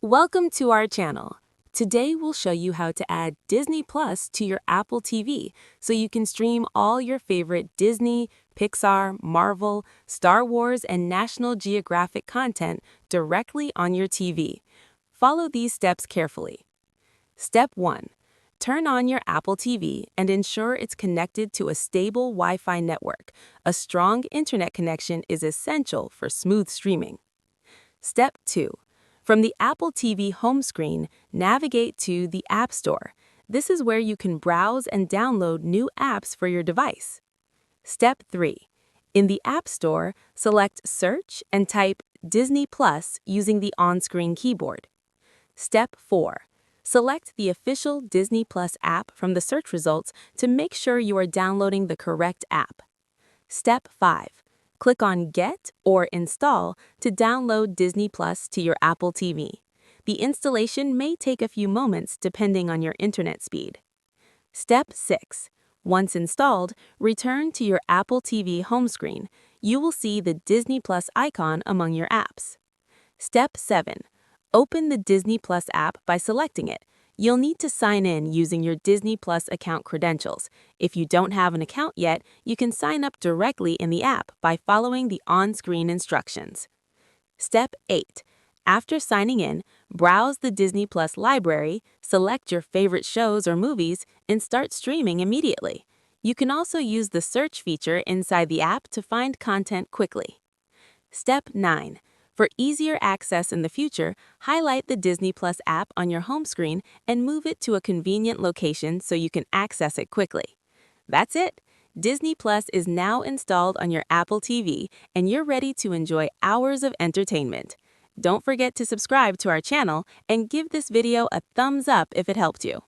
Welcome to our channel. Today we'll show you how to add Disney Plus to your Apple TV so you can stream all your favorite Disney, Pixar, Marvel, Star Wars, and National Geographic content directly on your TV. Follow these steps carefully. Step 1. Turn on your Apple TV and ensure it's connected to a stable Wi-Fi network. A strong internet connection is essential for smooth streaming. Step 2. From the Apple TV home screen, navigate to the App Store. This is where you can browse and download new apps for your device. Step 3. In the App Store, select Search and type Disney Plus using the on-screen keyboard. Step 4. Select the official Disney Plus app from the search results to make sure you are downloading the correct app. Step 5. Click on Get or Install to download Disney Plus to your Apple TV. The installation may take a few moments depending on your internet speed. Step 6. Once installed, return to your Apple TV home screen. You will see the Disney Plus icon among your apps. Step 7. Open the Disney Plus app by selecting it. You'll need to sign in using your Disney Plus account credentials. If you don't have an account yet, you can sign up directly in the app by following the on-screen instructions. Step 8. After signing in, browse the Disney Plus library, select your favorite shows or movies, and start streaming immediately. You can also use the search feature inside the app to find content quickly. Step 9. For easier access in the future, highlight the Disney Plus app on your home screen and move it to a convenient location so you can access it quickly. That's it! Disney Plus is now installed on your Apple TV, and you're ready to enjoy hours of entertainment. Don't forget to subscribe to our channel and give this video a thumbs up if it helped you.